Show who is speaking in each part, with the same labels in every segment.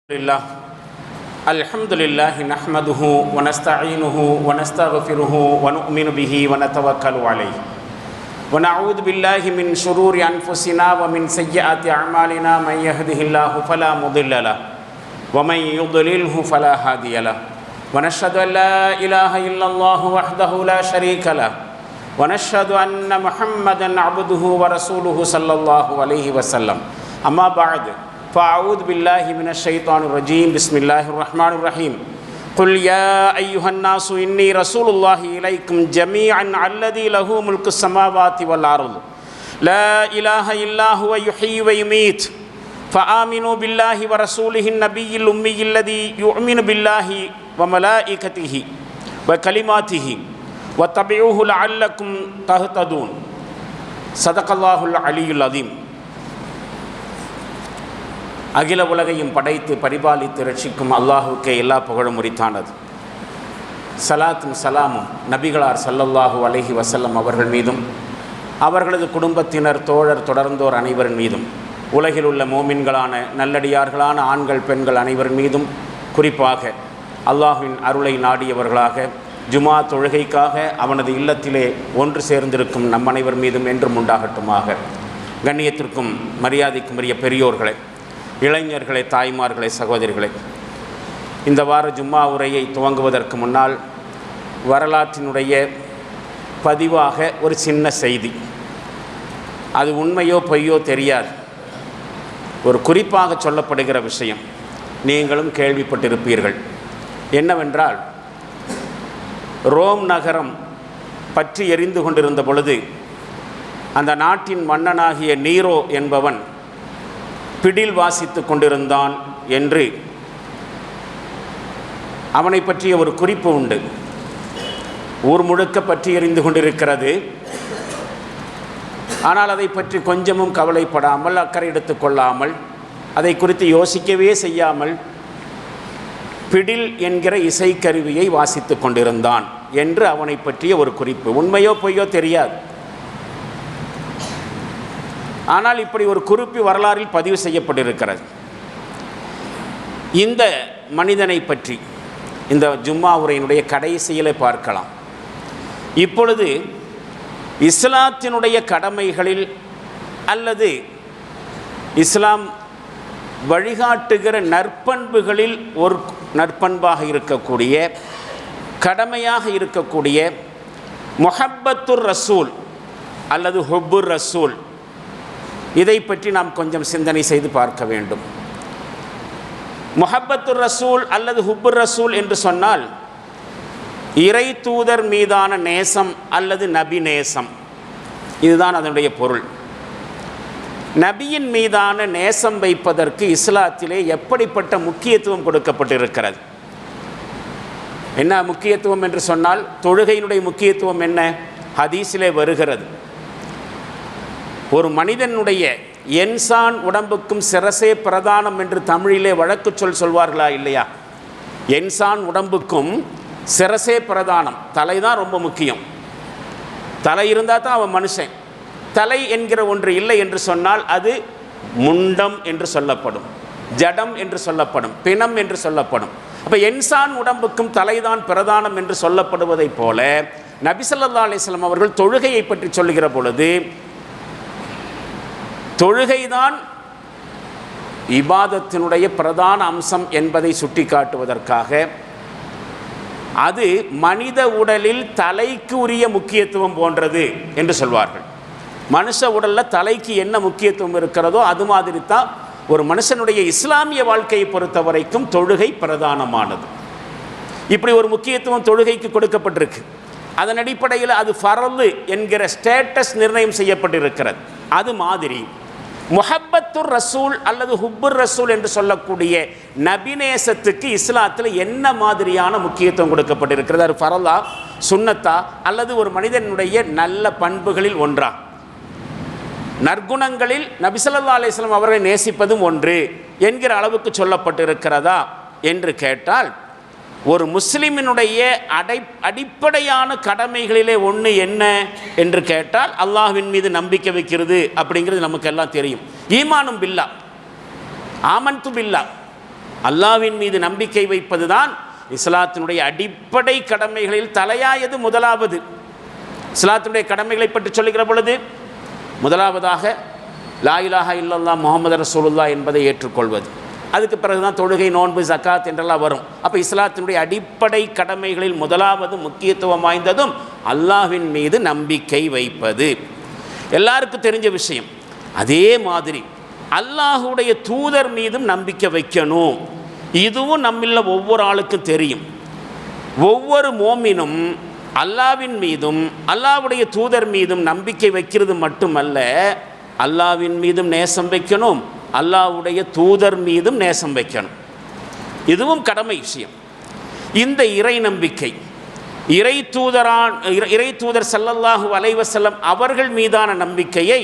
Speaker 1: لله الحمد لله نحمده ونستعينه ونستغفره ونؤمن به ونتوكل عليه ونعوذ بالله من شرور أنفسنا ومن سيئات أعمالنا من يهده الله فلا مضل له ومن يضلله فلا هادي له ونشهد أن لا إله إلا الله وحده لا شريك له ونشهد أن محمدا عبده ورسوله صلى الله عليه وسلم أما بعد فأعوذ بالله من الشيطان الرجيم بسم الله الرحمن الرحيم قل يا أيها الناس إني رسول الله إليكم جميعا الذي له ملك السماوات والأرض لا إله إلا هو يحيي ويميت فآمنوا بالله ورسوله النبي الأمي الذي يؤمن بالله وملائكته وكلماته واتبعوه لعلكم تهتدون صدق الله العلي العظيم. அகில உலகையும் படைத்து பரிபாலித்து ரட்சிக்கும் அல்லாஹுக்கே எல்லா புகழும் உரித்தானது. சலாத்தும் சலாமும் நபிகளார் ஸல்லல்லாஹு அலைஹி வஸல்லம் அவர்கள் மீதும் அவர்களது குடும்பத்தினர் தோழர் தொடர்ந்தோர் அனைவரின் மீதும் உலகில் உள்ள மோமின்களான நல்லடியார்களான ஆண்கள் பெண்கள் அனைவரின் மீதும் குறிப்பாக அல்லாஹ்வின் அருளை நாடியவர்களாக ஜுமா தொழுகைக்காக அவனது இல்லத்திலே ஒன்று சேர்ந்திருக்கும் நம் அனைவர் மீதும் என்றும் உண்டாகட்டுமாக. கண்ணியத்திற்கும் மரியாதைக்கும் உரிய பெரியோர்களை, இளைஞர்களை, தாய்மார்களை, சகோதரிகளை, இந்த வார ஜும்மா உரையை துவங்குவதற்கு முன்னால் வரலாற்றினுடைய பதிவாக ஒரு சின்ன செய்தி, அது உண்மையோ பொய்யோ தெரியாது, ஒரு குறிப்பாக சொல்லப்படுகிற விஷயம், நீங்களும் கேள்விப்பட்டிருப்பீர்கள். என்னவென்றால், ரோம் நகரம் பற்றி எரிந்து கொண்டிருந்த பொழுது அந்த நாட்டின் மன்னனாகிய நீரோ என்பவன் பிடில் வாசித்து கொண்டிருந்தான் என்று அவனை பற்றிய ஒரு குறிப்பு உண்டு. ஊர் முழுக்க பற்றி எறிந்து கொண்டிருக்கிறது. ஆனால் அதை பற்றி கொஞ்சமும் கவலைப்படாமல், அக்கறை எடுத்துக்கொள்ளாமல், அதை குறித்து யோசிக்கவே செய்யாமல் பிடில் என்கிற இசைக்கருவியை வாசித்து கொண்டிருந்தான் என்று அவனை பற்றிய ஒரு குறிப்பு. உண்மையோ பொய்யோ தெரியாது. ஆனால் இப்படி ஒரு குறிப்பு வரலாறில் பதிவு செய்யப்பட்டிருக்கிறது. இந்த மனிதனை பற்றி இந்த ஜும்மா உரையினுடைய கடைசியிலே பார்க்கலாம். இப்பொழுது இஸ்லாத்தினுடைய கடமைகளில் அல்லது இஸ்லாம் வழிகாட்டுகிற நற்பண்புகளில் ஒரு நற்பண்பாக இருக்கக்கூடிய, கடமையாக இருக்கக்கூடிய முஹப்பத்துர் ரசூல் அல்லது ஹுப்புர் ரசூல், இதை பற்றி நாம் கொஞ்சம் சிந்தனை செய்து பார்க்க வேண்டும். முஹப்பத்துர் ரசூல் அல்லது ஹுப்புர் ரசூல் என்று சொன்னால் இறை தூதர் மீதான நேசம் அல்லது நபி நேசம், இதுதான் அதனுடைய பொருள். நபியின் மீதான நேசம் வைப்பதற்கு இஸ்லாத்திலே எப்படிப்பட்ட முக்கியத்துவம் கொடுக்கப்பட்டிருக்கிறது? என்ன முக்கியத்துவம் என்று சொன்னால், தொழுகையினுடைய முக்கியத்துவம் என்ன? ஹதீஸிலே வருகிறது. ஒரு மனிதனுடைய என்சான் உடம்புக்கும் சிரசே பிரதானம் என்று தமிழிலே வழக்கு சொல்வார்களா இல்லையா? என்சான் உடம்புக்கும் சிரசே பிரதானம், தலை தான் ரொம்ப முக்கியம். தலை இருந்தால் தான் அவன் மனுஷன். தலை என்கிற ஒன்று இல்லை என்று சொன்னால் அது முண்டம் என்று சொல்லப்படும், ஜடம் என்று சொல்லப்படும், பிணம் என்று சொல்லப்படும். அப்போ என்சான் உடம்புக்கும் தலைதான் பிரதானம் என்று சொல்லப்படுவதைப் போல நபி ஸல்லல்லாஹு அலைஹி வஸல்லம் அவர்கள் தொழுகையை பற்றி சொல்லுகிற பொழுது, தொழுகைதான் இபாதத்தினுடைய பிரதான அம்சம் என்பதை சுட்டி காட்டுவதற்காக அது மனித உடலில் தலைக்கு உரிய முக்கியத்துவம் போன்றது என்று சொல்வார்கள். மனுஷ உடலில் தலைக்கு என்ன முக்கியத்துவம் இருக்கிறதோ அது மாதிரி தான் ஒரு மனுஷனுடைய இஸ்லாமிய வாழ்க்கையை பொறுத்த வரைக்கும் தொழுகை பிரதானமானது. இப்படி ஒரு முக்கியத்துவம் தொழுகைக்கு கொடுக்கப்பட்டிருக்கு. அதன் அடிப்படையில் அது ஃபர்து என்கிற ஸ்டேட்டஸ் நிர்ணயம் செய்யப்பட்டிருக்கிறது. அது மாதிரி முஹப்பத்துர் ரசூல் அல்லது ஹுப்புர் ரசூல் என்று சொல்லக்கூடிய நபிநேசத்துக்கு இஸ்லாத்தில் என்ன மாதிரியான முக்கியத்துவம் கொடுக்கப்பட்டிருக்கிறது? அது ஃபர்தா, சுன்னத்தா, அல்லது ஒரு மனிதனுடைய நல்ல பண்புகளில் ஒன்றா? நற்குணங்களில் நபி ஸல்லல்லாஹு அலைஹி வஸல்லம் அவர்களை நேசிப்பதும் ஒன்று என்கிற அளவுக்கு சொல்லப்பட்டிருக்கிறதா என்று கேட்டால், ஒரு முஸ்லிமினுடைய அடிப்படையான கடமைகளிலே ஒன்று என்ன என்று கேட்டால் அல்லாஹ்வின் மீது நம்பிக்கை வைக்கிறது அப்படிங்கிறது நமக்கு எல்லாம் தெரியும். ஈமானும் பில்லா, ஆமன்து பில்லா, அல்லாஹ்வின் மீது நம்பிக்கை வைப்பது தான் இஸ்லாத்தினுடைய அடிப்படை கடமைகளில் தலையாயது. முதலாவது இஸ்லாத்தினுடைய கடமைகளை பற்றி சொல்லுகிற பொழுது முதலாவதாக லா இலாஹா இல்லல்லாஹ் முஹம்மது ரசூலுல்லாஹ் என்பதை ஏற்றுக்கொள்வது. அதுக்கு பிறகுதான் தொழுகை, நோன்பு, ஜக்காத் என்றெல்லாம் வரும். அப்போ இஸ்லாத்தினுடைய அடிப்படை கடமைகளில் முதலாவது முக்கியத்துவம் வாய்ந்ததும் அல்லாஹ்வின் மீது நம்பிக்கை வைப்பது. எல்லாருக்கும் தெரிஞ்ச விஷயம். அதே மாதிரி அல்லாஹுடைய தூதர் மீதும் நம்பிக்கை வைக்கணும். இதுவும் நம்மள ஒவ்வொரு ஆளுக்கும் தெரியும். ஒவ்வொரு மோமினும் அல்லாஹ்வின் மீதும் அல்லாஹ்வுடைய தூதர் மீதும் நம்பிக்கை வைக்கிறது மட்டுமல்ல, அல்லாஹ்வின் மீதும் நேசம் வைக்கணும், அல்லாஹ்வுடைய தூதர் மீதும் நேசம் வைக்கணும். இதுவும் கடமை விஷயம். இந்த இறை நம்பிக்கை, இறை தூதர் ஸல்லல்லாஹு அலைஹி வஸல்லம் அவர்கள் மீதான நம்பிக்கையை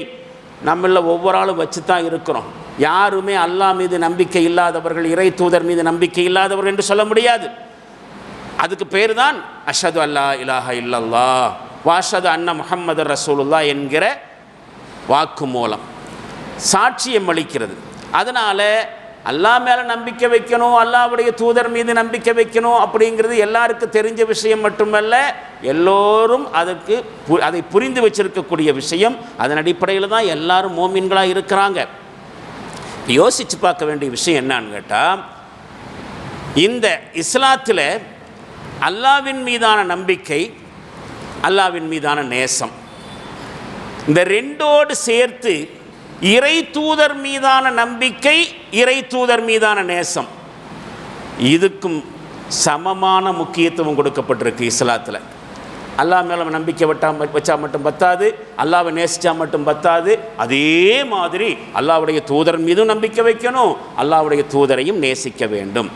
Speaker 1: நம்மள ஒவ்வொரு ஆளும் வச்சு தான் இருக்கிறோம். யாருமே அல்லாஹ் மீது நம்பிக்கை இல்லாதவர்கள், இறை தூதர் மீது நம்பிக்கை இல்லாதவர்கள் என்று சொல்ல முடியாது. அதுக்கு பேர் தான் அஷ்ஹது அல்லா இலாஹா இல்லல்லாஹ் வ அஷ்ஹது அன்ன முஹம்மது ரசூலுல்லாஹ் என்கிற வாக்கு மூலம் சாட்சியம் அளிக்கிறது. அதனால் அல்லாஹ் மேலே நம்பிக்கை வைக்கணும், அல்லாஹ்வுடைய தூதர் மீது நம்பிக்கை வைக்கணும் அப்படிங்கிறது எல்லாருக்கும் தெரிஞ்ச விஷயம் மட்டுமல்ல, எல்லோரும் அதை புரிந்து வச்சிருக்கக்கூடிய விஷயம். அதன் அடிப்படையில் தான் எல்லாரும் மோமின்களாக இருக்கிறாங்க. யோசித்து பார்க்க வேண்டிய விஷயம் என்னான்னு கேட்டால், இந்த இஸ்லாத்தில் அல்லாஹ்வின் மீதான நம்பிக்கை, அல்லாஹ்வின் மீதான நேசம், இந்த ரெண்டோடு சேர்த்து இறை தூதர் மீதான நம்பிக்கை, இறை தூதர் மீதான நேசம், இதுக்கும் சமமான முக்கியத்துவம் கொடுக்கப்பட்டிருக்கு இஸ்லாத்தில். அல்லாஹ் மேலே நம்பிக்கை வச்சா மட்டும் பத்தாது, அல்லாஹ்வை நேசித்தா மட்டும் பத்தாது. அதே மாதிரி அல்லாஹ்வுடைய தூதர் மீதும் நம்பிக்கை வைக்கணும், அல்லாஹ்வுடைய தூதரையும் நேசிக்க வேண்டும்.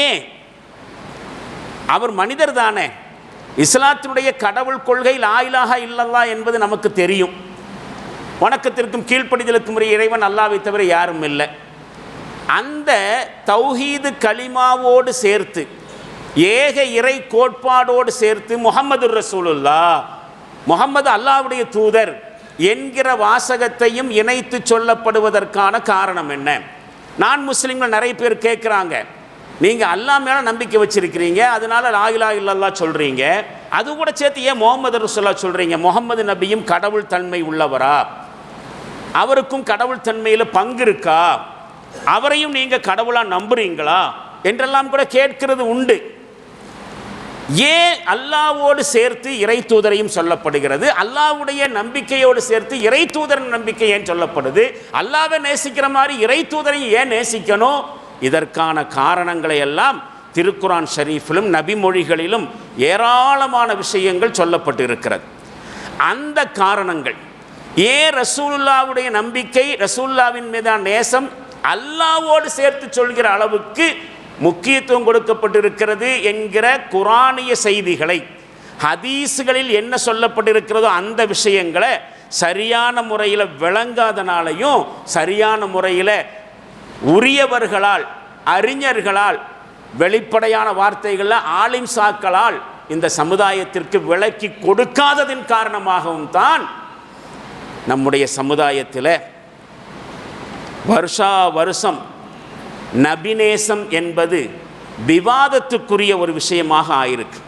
Speaker 1: ஏன்? அவர் மனிதர் தானே. இஸ்லாத்தினுடைய கடவுள் கொள்கை லா இலாஹா இல்லல்லாஹ் என்பது நமக்கு தெரியும். வணக்கத்திற்கும் கீழ்ப்படிதலுக்கும் உரிய இறைவன் அல்லாஹ்வை தவிர யாரும் இல்லை. அந்த தௌஹீது கலிமாவோடு சேர்த்து, ஏக இறை கோட்பாடோடு சேர்த்து முஹம்மது ரசூலுல்லாஹ், முஹம்மது அல்லாஹ்வுடைய தூதர் என்கிற வாசகத்தையும் இணைத்து சொல்லப்படுவதற்கான காரணம் என்ன? நான் முஸ்லிம்கள் நிறைய பேர் கேட்குறாங்க, நீங்கள் அல்லாஹ் மேலே நம்பிக்கை வச்சிருக்கிறீங்க, அதனால லா இலாஹா இல்லல்லாஹ் சொல்கிறீங்க, அது கூட சேர்த்து ஏன் முஹம்மது ரசூலுல்லாஹ் சொல்கிறீங்க? முஹம்மது நபியும் கடவுள் தன்மை உள்ளவரா? அவருக்கும் கடவுள் தன்மையில் பங்கு இருக்கா? அவரையும் நீங்கள் கடவுளாக நம்புறீங்களா என்றெல்லாம் கூட கேட்கிறது உண்டு. ஏன் அல்லாஹ்வோடு சேர்த்து இறை தூதரையும் சொல்லப்படுகிறது? அல்லாஹ்வுடைய நம்பிக்கையோடு சேர்த்து இறை தூதர் நம்பிக்கை ஏன் சொல்லப்படுது? அல்லாஹ்வை நேசிக்கிற மாதிரி இறை தூதரையும் ஏன் நேசிக்கணும்? இதற்கான காரணங்களை எல்லாம் திருக்குரான் ஷரீஃபிலும் நபிமொழிகளிலும் ஏராளமான விஷயங்கள் சொல்லப்பட்டு இருக்கிறது. அந்த காரணங்கள், ஏன் ரசூலுல்லாவுடைய நம்பிக்கை, ரசூலுல்லாவின் மீதான நேசம் அல்லாஹ்வோடு சேர்த்து சொல்கிற அளவுக்கு முக்கியத்துவம் கொடுக்கப்பட்டிருக்கிறது என்கிற குரானிய செய்திகளை, ஹதீஸுகளில் என்ன சொல்லப்பட்டிருக்கிறதோ அந்த விஷயங்களை சரியான முறையில் விளங்காதனாலையும், சரியான முறையில் உரியவர்களால், அறிஞர்களால், வெளிப்படையான வார்த்தைகளில் ஆலிம் சாக்களால் இந்த சமுதாயத்திற்கு விளக்கி கொடுக்காததின் காரணமாகவும் தான் நம்முடைய சமுதாயத்தில் வருஷா வருஷம் நபிநேசம் என்பது விவாதத்துக்குரிய ஒரு விஷயமாக ஆயிருக்கு.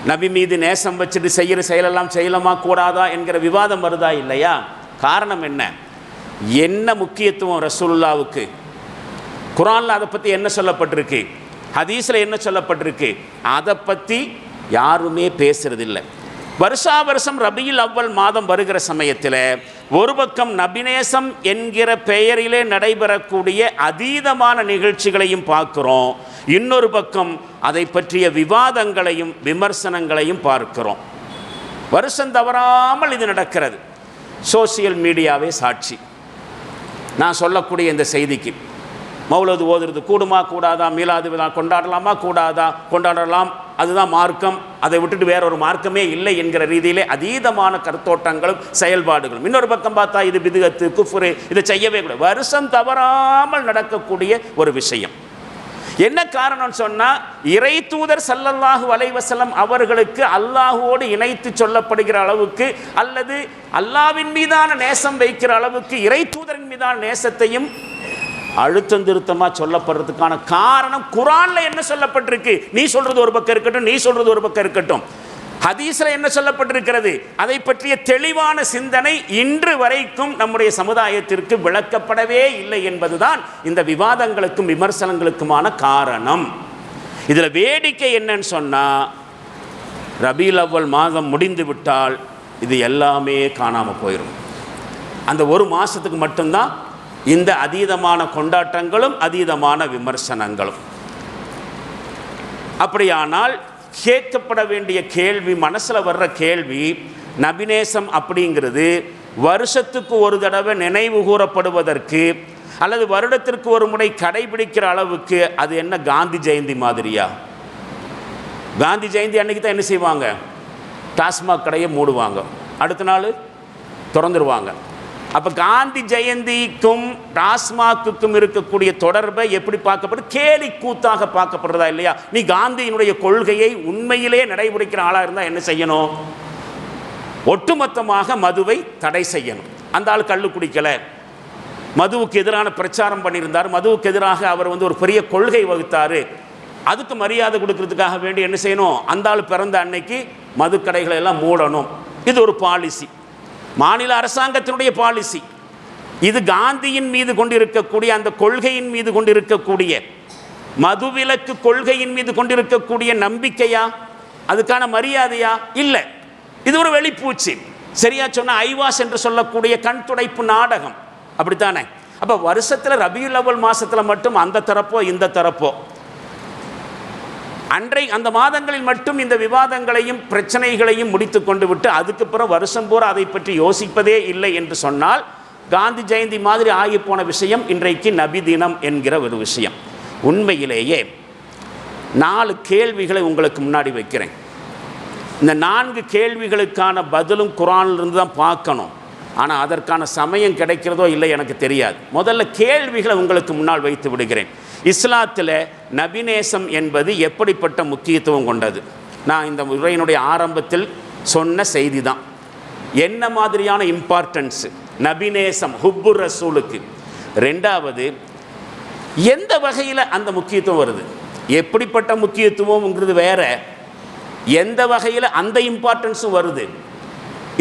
Speaker 1: நபி மீது நேசம் வச்சுட்டு செய்கிற செயலெல்லாம் செய்யலாமா கூடாதா என்கிற விவாதம் வருதா இல்லையா? காரணம் என்ன? என்ன முக்கியத்துவம் ரசூலுல்லாவுக்கு? குர்ஆனில் அதை பற்றி என்ன சொல்லப்பட்டிருக்கு? ஹதீஸில் என்ன சொல்லப்பட்டிருக்கு? அதை பற்றி யாருமே பேசுறதில்லை. வருஷா வருஷம் ரபியுல் அவ்வல் மாதம் வருகிற சமயத்தில் ஒரு பக்கம் நபிநேசம் என்கிற பெயரிலே நடைபெறக்கூடிய அதீதமான நிகழ்ச்சிகளையும் பார்க்கிறோம், இன்னொரு பக்கம் அதை பற்றிய விவாதங்களையும் விமர்சனங்களையும் பார்க்கிறோம். வருஷம் தவறாமல் இது நடக்கிறது. சோசியல் மீடியாவே சாட்சி. நான் சொல்லக்கூடிய இந்த செய்திக்கு மௌலது ஓதுறது கூடுமா கூடாதா, மீலாது விழா கொண்டாடலாமா கூடாதா, கொண்டாடலாம், அதுதான் மார்க்கம், அதை விட்டுட்டு வேற ஒரு மார்க்கமே இல்லை என்கிற ரீதியிலே அதீதமான கருத்தோட்டங்களும் செயல்பாடுகளும். இன்னொரு பக்கம் பார்த்தா இது பிதுகத்து, குஃப்ரு, இதை செய்யவே கூடாது. வருஷம் தவறாமல் நடக்கக்கூடிய ஒரு விஷயம். என்ன காரணம்னு சொன்னால், இறை தூதர் ஸல்லல்லாஹு அலைஹி வஸல்லம் அவர்களுக்கு அல்லாஹுவோடு இணைத்து சொல்லப்படுகிற அளவுக்கு, அல்லது அல்லாஹ்வின் மீதான நேசம் வைக்கிற அளவுக்கு இறை தூதரின் மீதான நேசத்தையும் அழுத்தம் திருத்தமாக சொல்லப்படுறதுக்கான காரணம் குர்ஆனில் என்ன சொல்லப்பட்டிருக்கு. நீ சொல்றது ஒரு பக்கம் இருக்கட்டும், நீ சொல்றது ஒரு பக்கம் இருக்கட்டும், ஹதீஸில் என்ன சொல்லப்பட்டிருக்கிறது அதை பற்றிய தெளிவான சிந்தனை இன்று வரைக்கும் நம்முடைய சமுதாயத்திற்கு விளக்கப்படவே இல்லை என்பதுதான் இந்த விவாதங்களுக்கும் விமர்சனங்களுக்குமான காரணம். இதில் வேடிக்கை என்னன்னு சொன்னால், ரபீல் அவ்வல் மாதம் முடிந்து விட்டால் இது எல்லாமே காணாமல் போயிடும். அந்த ஒரு மாதத்துக்கு மட்டும்தான் இந்த அதீதமான கொண்டாட்டங்களும் அதீதமான விமர்சனங்களும். அப்படியானால் கேட்கப்பட வேண்டிய கேள்வி, மனசில் வர்ற கேள்வி, நபிநேசம் அப்படிங்கிறது வருஷத்துக்கு ஒரு தடவை நினைவு கூறப்படுவதற்கு அல்லது வருடத்திற்கு ஒரு முறை கடைபிடிக்கிற அளவுக்கு அது என்ன காந்தி ஜெயந்தி மாதிரியா? காந்தி ஜெயந்தி அன்றைக்கி தான் என்ன செய்வாங்க, டாஸ்மாக் கடையை மூடுவாங்க, அடுத்த நாள் திறந்துருவாங்க. அப்போ காந்தி ஜெயந்திக்கும் டாஸ்மாக்குக்கும் இருக்கக்கூடிய தொடர்பை எப்படி பார்க்கப்படுது? கேலி கூத்தாக பார்க்கப்படுறதா இல்லையா? நீ காந்தியினுடைய கொள்கையை உண்மையிலே நடைமுறைக்கிற ஆளாக இருந்தால் என்ன செய்யணும்? ஒட்டுமொத்தமாக மதுவை தடை செய்யணும். அந்த ஆள் கள்ளு குடிக்கலை, மதுவுக்கு எதிரான பிரச்சாரம் பண்ணியிருந்தார், மதுவுக்கு எதிராக அவர் ஒரு பெரிய கொள்கை வகுத்தார், அதுக்கு மரியாதை கொடுக்கறதுக்காக வேண்டி என்ன செய்யணும்? அந்த ஆள் பிறந்த அன்னைக்கு மதுக்கடைகளை எல்லாம் மூடணும். இது ஒரு பாலிசி, மாநில அரசாங்கத்தினுடைய பாலிசி. இது காந்தியின் மீது கொண்டிருக்கக்கூடிய அந்த கொள்கையின் மீது கொண்டிருக்கக்கூடிய மதுவிலக்கு கொள்கையின் மீது கொண்டிருக்கக்கூடிய நம்பிக்கையா? அதுக்கான மரியாதையா? இல்லை. இது ஒரு வெளிப்பூச்சு. சரியா சொன்ன ஐவாஸ் என்று சொல்லக்கூடிய கண் துடைப்பு நாடகம், அப்படித்தானே? அப்போ வருஷத்தில் ரபியுல் அவ்வல் மாதத்தில் மட்டும் அந்த தரப்போ இந்த தரப்போ, அந்த மாதங்களில் மட்டும் இந்த விவாதங்களையும் பிரச்சனைகளையும் முடித்து கொண்டு விட்டு அதுக்கு பிறகு வருஷம் பூரா அதை பற்றி யோசிப்பதே இல்லை என்று சொன்னால், காந்தி ஜெயந்தி மாதிரி ஆகிப்போன விஷயம் இன்றைக்கு நபி தினம் என்கிற ஒரு விஷயம். உண்மையிலேயே 4 கேள்விகளை உங்களுக்கு முன்னாடி வைக்கிறேன். இந்த 4 கேள்விகளுக்கான பதிலும் குர்ஆனிலிருந்து தான் பார்க்கணும். ஆனால் அதற்கான சமயம் கிடைக்கிறதோ இல்லை எனக்கு தெரியாது. முதல்ல கேள்விகளை உங்களுக்கு முன்னால் வைத்து விடுகிறேன். இஸ்லாத்தில் நபிநேசம் என்பது எப்படிப்பட்ட முக்கியத்துவம் கொண்டது? நான் இந்த உரையினுடைய ஆரம்பத்தில் சொன்ன செய்தி தான். என்ன மாதிரியான இம்பார்ட்டன்ஸு நபிநேசம், ஹுப்புர் ரசூலுக்கு? 2வது, எந்த வகையில் அந்த முக்கியத்துவம் வருது? எப்படிப்பட்ட முக்கியத்துவம்ங்கிறது வேற, எந்த வகையில் அந்த இம்பார்ட்டன்ஸும் வருது?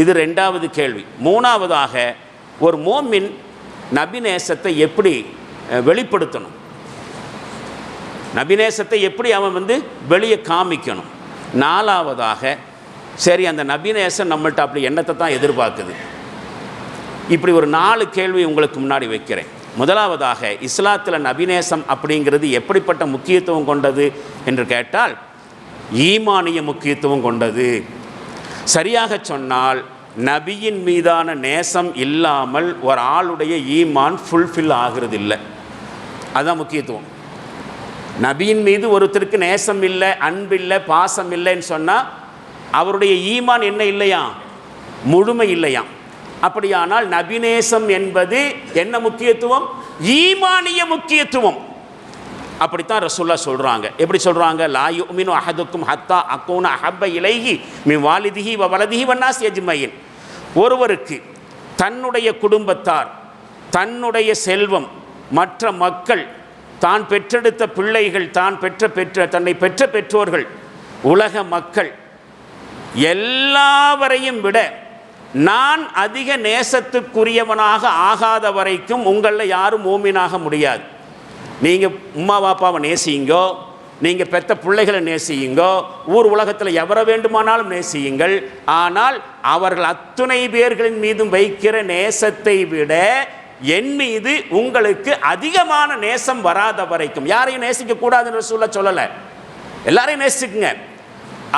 Speaker 1: இது 2வது கேள்வி. 3வதாக, ஒரு மோமின் நபிநேசத்தை எப்படி வெளிப்படுத்தணும்? நபிநேசத்தை எப்படி அவன் வெளியே காமிக்கணும்? 4வதாக, சரி அந்த நபிநேசம் நம்மள்ட்ட அப்படி எண்ணத்தை தான் எதிர்பார்க்குது. இப்படி ஒரு 4 கேள்வி உங்களுக்கு முன்னாடி வைக்கிறேன். முதலாவதாக, இஸ்லாத்தில் நபிநேசம் அப்படிங்கிறது எப்படிப்பட்ட முக்கியத்துவம் கொண்டது என்று கேட்டால், ஈமானிய முக்கியத்துவம் கொண்டது. சரியாக சொன்னால், நபியின் மீதான நேசம் இல்லாமல் ஒரு ஆளுடைய ஈமான் ஃபுல்ஃபில் ஆகிறது இல்லை. அதுதான் முக்கியத்துவம். நபியின் மீது ஒருத்தருக்கு நேசம் இல்லை, அன்பில்லை, பாசம் இல்லைன்னு சொன்னால் அவருடைய ஈமான் என்ன இல்லையா? முழுமை இல்லையா? அப்படியானால் நபிநேசம் என்பது என்ன முக்கியத்துவம்? ஈமானிய முக்கியத்துவம். அப்படித்தான் ரசூலுல்லாஹ் சொல்கிறாங்க. எப்படி சொல்கிறாங்க? லா யுமினு அஹதுக்கும் ஹத்தா அகூன அஹப்ப இலைஹி மின் வாலிதிஹி வ வலதிஹி வன்னாஸி அஜ்மஈன். ஒருவருக்கு தன்னுடைய குடும்பத்தார், தன்னுடைய செல்வம், மற்ற மக்கள், தான் பெற்றெடுத்த பிள்ளைகள், தன்னை பெற்ற பெற்றோர்கள், உலக மக்கள் எல்லாவரையும் விட நான் அதிக நேசத்துக்குரியவனாக ஆகாத வரைக்கும் உங்களில் யாரும் மூமினாக முடியாது. நீங்கள் உம்மா பாப்பாவை நேசியுங்கோ, நீங்கள் பெற்ற பிள்ளைகளை நேசியுங்கோ, ஊர் உலகத்தில் எவரை வேண்டுமானாலும் நேசியுங்கள். ஆனால் அவர்கள் அத்துணை பேர்களின் மீதும் வைக்கிற நேசத்தை விட என் மீது உங்களுக்கு அதிகமான நேசம் வராத வரைக்கும் யாரையும் நேசிக்கக்கூடாதுன்னு சொல்லலை. எல்லாரையும் நேசிக்குங்க.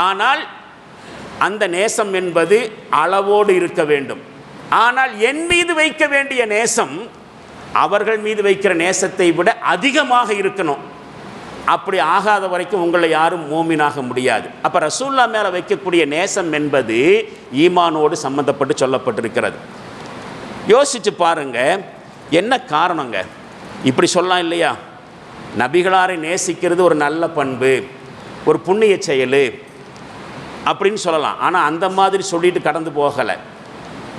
Speaker 1: ஆனால் அந்த நேசம் என்பது அளவோடு இருக்க வேண்டும். ஆனால் என் மீது வைக்க வேண்டிய நேசம் அவர்கள் மீது வைக்கிற நேசத்தை விட அதிகமாக இருக்கணும். அப்படி ஆகாத வரைக்கும் உங்களை யாரும் மூமினாக முடியாது. அப்போ ரசூலுல்லாஹ் மேலே வைக்கக்கூடிய நேசம் என்பது ஈமானோடு சம்மந்தப்பட்டு சொல்லப்பட்டிருக்கிறது. யோசித்து பாருங்க, என்ன காரணங்க? இப்படி சொல்லலாம் இல்லையா? நபிகளாரை நேசிக்கிறது ஒரு நல்ல பண்பு, ஒரு புண்ணிய செயல் அப்படின்னு சொல்லலாம். ஆனால் அந்த மாதிரி சொல்லிட்டு கடந்து போகலை.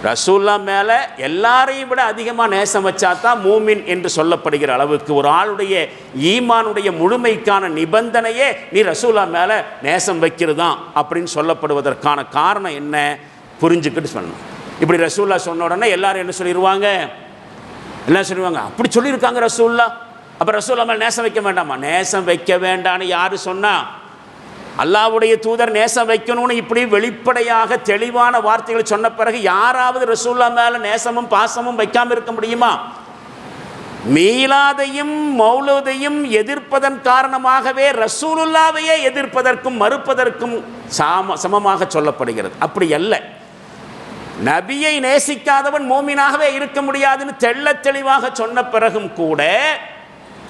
Speaker 1: ரசூல்லா மேலே எல்லாரையும் விட அதிகமாக நேசம் வச்சா தான் மூமின் என்று சொல்லப்படுகிற அளவுக்கு ஒரு ஆளுடைய ஈமானுடைய முழுமைக்கான நிபந்தனையே நீ ரசூல்லா மேலே நேசம் வைக்கிறது தான் அப்படின்னு சொல்லப்படுவதற்கான காரணம் என்ன புரிஞ்சுக்கிட்டு சொல்லணும். இப்படி ரசூல்லா சொன்ன உடனே எல்லாரும் என்ன சொல்லிடுவாங்க, என்ன சொல்லுவாங்க, அப்படி சொல்லியிருக்காங்க ரசூல்லா, அப்போ ரசூல்லா மேலே நேசம் வைக்க வேண்டாமா? நேசம் வைக்க வேண்டான்னு யார் சொன்னா? அல்லாஹ்வுடைய தூதர் நேசம் வைக்கணும்னு இப்படி வெளிப்படையாக தெளிவான வார்த்தைகள் சொன்ன பிறகு யாராவது ரசூல்லா மேலே நேசமும் பாசமும் வைக்காமல் இருக்க முடியுமா? மீலாதையும் மௌலூதையும் எதிர்ப்பதன் காரணமாகவே ரசூலுல்லாவையே எதிர்ப்பதற்கும் மறுப்பதற்கும் சமமாக சொல்லப்படுகிறது. அப்படி அல்ல. நபியை நேசிக்காதவன் மூமினாகவே இருக்க முடியாதுன்னு தெள்ள தெளிவாக சொன்ன பிறகும் கூட